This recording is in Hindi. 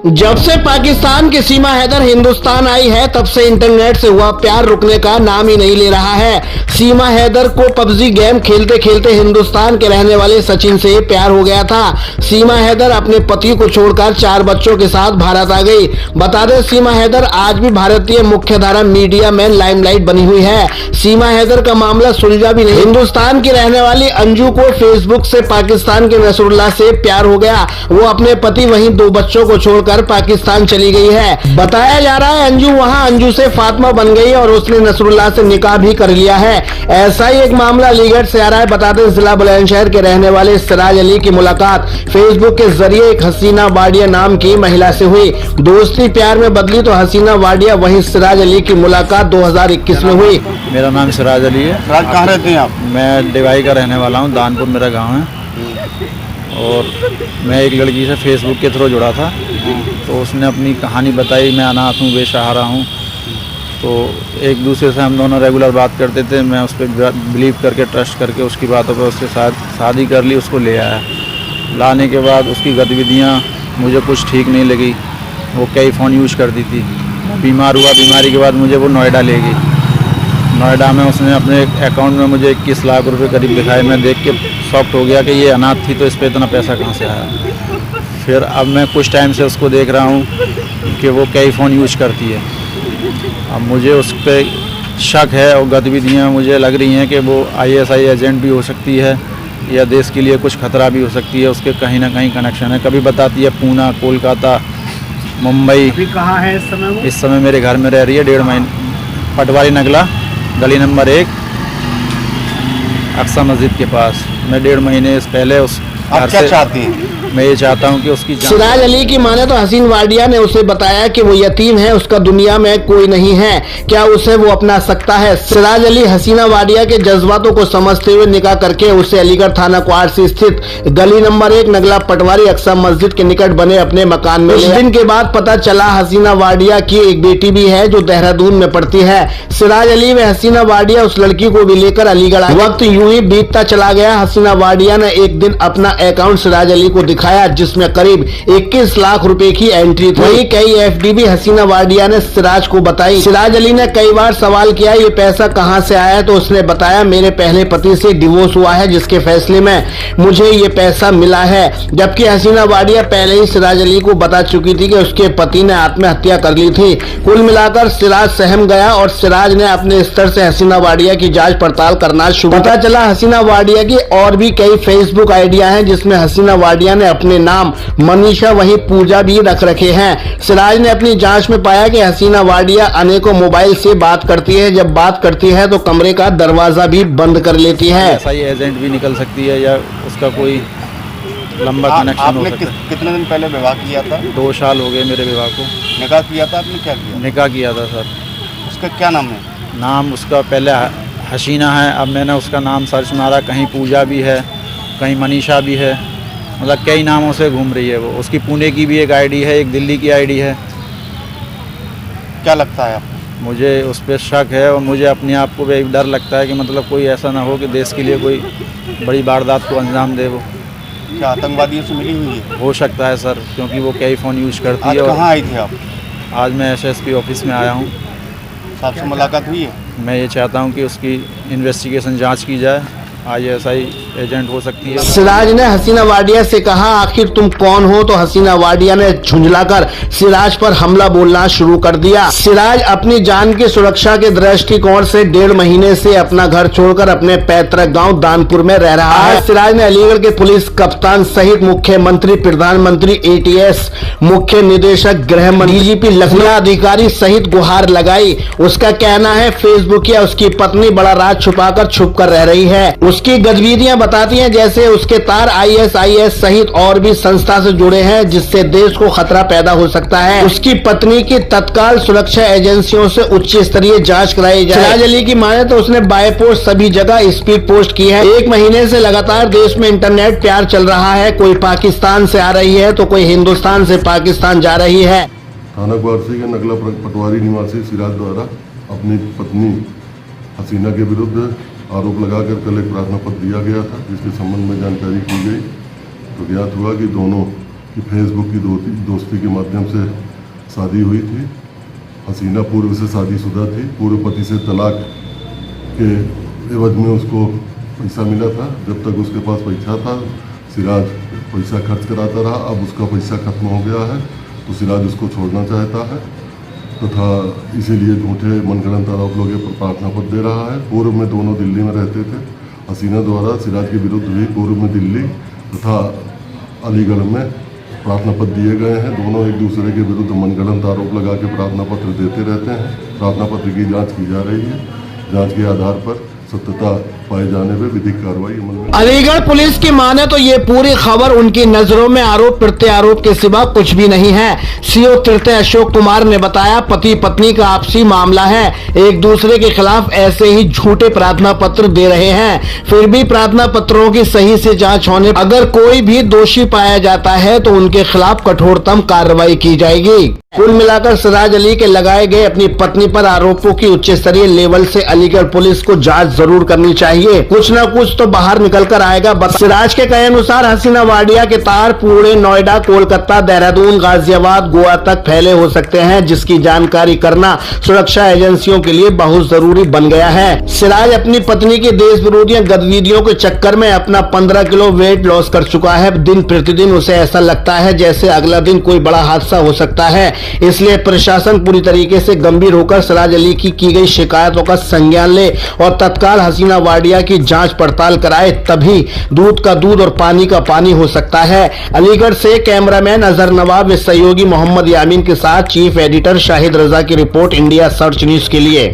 जब से पाकिस्तान की सीमा हैदर हिंदुस्तान आई है तब से इंटरनेट से हुआ प्यार रुकने का नाम ही नहीं ले रहा है। सीमा हैदर को पबजी गेम खेलते खेलते हिंदुस्तान के रहने वाले सचिन से प्यार हो गया था। सीमा हैदर अपने पति को छोड़कर 4 बच्चों के साथ भारत आ गई। बता दें, सीमा हैदर आज भी भारतीय मुख्यधारा मीडिया में लाइमलाइट बनी हुई है। सीमा हैदर का मामला सुलझा भी नहीं। हिंदुस्तान की रहने वाली अंजू को फेसबुक से पाकिस्तान के नसरुल्लाह से प्यार हो गया। वो अपने पति वहीं 2 बच्चों को छोड़कर पाकिस्तान चली गई है। बताया जा रहा है अंजू से फातिमा बन गई और उसने नसरुल्लाह से निकाह भी कर लिया है। ऐसा ही एक मामला अलीगढ़ से आ रहा है। बता दें, जिला बुलंदशहर के रहने वाले सिराज अली की मुलाकात फेसबुक के जरिए एक हसीना वाडिया नाम की महिला से हुई। दोस्ती प्यार में बदली तो हसीना वाडिया वहीं सिराज अली की मुलाकात 2021 में हुई। मेरा नाम सिराज अली है। सिराज, कहाँ रहते हैं आप? मैं डिवाई का रहने वाला हूँ, दानपुर मेरा गांव है। और मैं एक लड़की से फेसबुक के थ्रू जुड़ा था, तो उसने अपनी कहानी बताई। मैं अनाथ हूँ, बेसहारा हूँ। तो एक दूसरे से हम दोनों रेगुलर बात करते थे। मैं उस पर बिलीव करके, ट्रस्ट करके उसकी बातों पर उसके साथ शादी कर ली। उसको ले आया। लाने के बाद उसकी गतिविधियाँ मुझे कुछ ठीक नहीं लगी। वो कई फ़ोन यूज करती थी। बीमार हुआ, बीमारी के बाद मुझे वो नोएडा ले गई। नोएडा में उसने अपने अकाउंट में मुझे 21 लाख रुपए करीब दिखाए। मैं देख के शॉक्ड हो गया कि ये अनाथ थी तो इस पर इतना पैसा कहाँ से आया। फिर अब मैं कुछ टाइम से उसको देख रहा हूँ कि वो कई फ़ोन यूज करती है। अब मुझे उस पर शक है और गतिविधियाँ मुझे लग रही हैं कि वो ISI एजेंट भी हो सकती है या देश के लिए कुछ खतरा भी हो सकती है। उसके कहीं ना कहीं कनेक्शन है। कभी बताती है पूना, कोलकाता, मुंबई। अभी कहाँ है इस समय वो? इस समय मेरे घर में रह रही है, 1.5 महीने, पटवारी नगला, गली नंबर 1, अक्सा मस्जिद के पास। मैं 1.5 महीने पहले उस आप क्या चाहती हैं? मैं ये चाहता हूँ कि उसकी सिराज अली की माने तो हसीन वाडिया ने उसे बताया कि वो यतीम है, उसका दुनिया में कोई नहीं है, क्या उसे वो अपना सकता है। सिराज अली हसीना वाडिया के जज्बातों को समझते हुए निकाह करके उसे अलीगढ़ थाना क्वार्ड से स्थित गली नंबर 1 नगला पटवारी अक्सा मस्जिद के निकट बने अपने मकान में। कुछ दिन के बाद पता चला हसीना वाडिया की एक बेटी भी है जो देहरादून में पढ़ती है। सिराज अली व हसीना वाडिया उस लड़की को भी लेकर अलीगढ़ आए। वक्त यूं ही बीतता चला गया। हसीना वाडिया ने एक दिन अपना अकाउंट सिराज अली को दिखाया जिसमें करीब 21 लाख रुपए की एंट्री थी। वही कई FD भी हसीना वाडिया ने सिराज को बताई। सिराज अली ने कई बार सवाल किया ये पैसा कहां से आया, तो उसने बताया मेरे पहले पति से डिवोर्स हुआ है जिसके फैसले में मुझे ये पैसा मिला है। जबकि हसीना वाडिया पहले ही सिराज अली को बता चुकी थी कि उसके पति ने आत्महत्या कर ली थी। कुल मिलाकर सिराज सहम गया और सिराज ने अपने स्तर से हसीना वाडिया की जांच पड़ताल करना शुरू। पता चला हसीना वाडिया की और भी कई फेसबुक आइडिया हैं जिसमें हसीना वाडिया ने अपने नाम मनीषा वही पूजा भी रख रखे हैं। सिराज ने अपनी जांच में पाया कि हसीना वाडिया अनेकों मोबाइल से बात करती है। जब बात करती है तो कमरे का दरवाजा भी बंद कर लेती है। ISI एजेंट भी निकल सकती है या उसका कोई लंबा कनेक्शन हो सकता है। कितने दिन पहले विवाह किया था? 2 साल हो गए मेरे विवाह को। निकाह किया था आपने? क्या किया? निकाह किया था सर। उसका क्या नाम है? नाम उसका पहले हसीना है। अब मैंने उसका नाम सर्च मारा, कहीं पूजा भी है, कहीं मनीषा भी है। मतलब कई नामों से घूम रही है वो। उसकी पुणे की भी एक ID है, एक दिल्ली की ID है। क्या लगता है आपको? मुझे उस पर शक है और मुझे अपने आप को भी डर लगता है कि मतलब कोई ऐसा ना हो कि देश के लिए कोई बड़ी वारदात को अंजाम दे। वो क्या आतंकवादियों से मिली हुई है? हो सकता है सर, क्योंकि वो कई फ़ोन यूज करती आज है। कहाँ आई थे आप? आज मैं SSP ऑफिस में आया हूँ। साहब से मुलाकात हुई है? मैं ये चाहता हूँ कि उसकी इन्वेस्टिगेशन जांच की जाए। ISI एजेंट हो सकती है। सिराज ने हसीना वाडिया से कहा आखिर तुम कौन हो, तो हसीना वाडिया ने झुंझलाकर सिराज पर हमला बोलना शुरू कर दिया। सिराज अपनी जान की सुरक्षा के दृष्टिकोण से 1.5 महीने से अपना घर छोड़कर अपने पैतृक गांव दानपुर में रह रहा है। सिराज ने अलीगढ़ के पुलिस कप्तान सहित मुख्यमंत्री, प्रधानमंत्री, ATS, मुख्य निदेशक गृह मंत्री, DGP लखनऊ अधिकारी सहित गुहार लगाई। उसका कहना है फेसबुक या उसकी पत्नी बड़ा राज छुपाकर छुप कर रह रही है। उसकी गतिविधियां बताती हैं जैसे उसके तार ISIS सहित और भी संस्था से जुड़े हैं जिससे देश को खतरा पैदा हो सकता है। उसकी पत्नी की तत्काल सुरक्षा एजेंसियों से उच्च स्तरीय जांच कराई जाए। सिराज अली की माने तो उसने बाय पोस्ट सभी जगह स्पीड पोस्ट की है। 1 महीने से लगातार देश में इंटरनेट प्यार चल रहा है। कोई पाकिस्तान से आ रही है तो कोई हिंदुस्तान से पाकिस्तान जा रही है। थाना क्वार्ड के नगला पटवारी निवासी सिराज द्वारा अपनी पत्नी हसीना के विरुद्ध आरोप लगाकर कल एक प्रार्थना पत्र दिया गया था जिसके संबंध में जानकारी की गई तो ज्ञात हुआ कि दोनों कि फेसबुक की दोस्ती के माध्यम से शादी हुई थी। हसीना पूर्व से शादीशुदा थी। पूर्व पति से तलाक के एवज में उसको पैसा मिला था। जब तक उसके पास पैसा था सिराज पैसा खर्च कराता रहा। अब उसका पैसा खत्म हो गया है तो सिराज उसको छोड़ना चाहता है तथा इसीलिए झूठे मनगढ़ंत आरोप लोगों पर प्रार्थना पत्र दे रहा है। पूर्व में दोनों दिल्ली में रहते थे। हसीना द्वारा सिराज के विरुद्ध भी पूर्व में दिल्ली तथा अलीगढ़ में प्रार्थना पत्र दिए गए हैं। दोनों एक दूसरे के विरुद्ध मनगढ़ंत आरोप लगा के प्रार्थना पत्र देते रहते हैं। प्रार्थना पत्र की जांच की जा रही है। जांच के आधार पर सत्यता पाए जाने पर विधिक कार्रवाई अमल में। अलीगढ़ पुलिस की माने तो ये पूरी खबर उनकी नजरों में आरोप प्रत्यारोप के सिवा कुछ भी नहीं है। सीओ तृतीय अशोक कुमार ने बताया पति पत्नी का आपसी मामला है। एक दूसरे के खिलाफ ऐसे ही झूठे प्रार्थना पत्र दे रहे हैं। फिर भी प्रार्थना पत्रों की सही से जांच होने अगर कोई भी दोषी पाया जाता है तो उनके खिलाफ कठोरतम कार्रवाई की जाएगी। कुल मिलाकर सिराज अली के लगाए गए अपनी पत्नी पर आरोपों की उच्च स्तरीय लेवल से अलीगढ़ पुलिस को जांच जरूर करनी चाहिए। कुछ न कुछ तो बाहर निकल कर आएगा। सिराज के कहे अनुसार हसीना वाडिया के तार पूरे नोएडा, कोलकाता, देहरादून, गाजियाबाद, गोवा तक फैले हो सकते हैं, जिसकी जानकारी करना सुरक्षा एजेंसियों के लिए बहुत जरूरी बन गया है। सिराज अपनी पत्नी की देश विरोधी गतिविधियों के चक्कर में अपना 15 किलो वेट लॉस कर चुका है। दिन प्रतिदिन उसे ऐसा लगता है जैसे अगला दिन कोई बड़ा हादसा हो सकता है। इसलिए प्रशासन पूरी तरीके से गंभीर होकर सिराज अली की गई शिकायतों का संज्ञान ले और तत्काल हसीना वाडिया की जांच पड़ताल कराए, तभी दूध का दूध और पानी का पानी हो सकता है। अलीगढ़ से कैमरामैन अजहर नवाब व सहयोगी मोहम्मद यामीन के साथ चीफ एडिटर शाहिद रजा की रिपोर्ट, इंडिया सर्च न्यूज के लिए।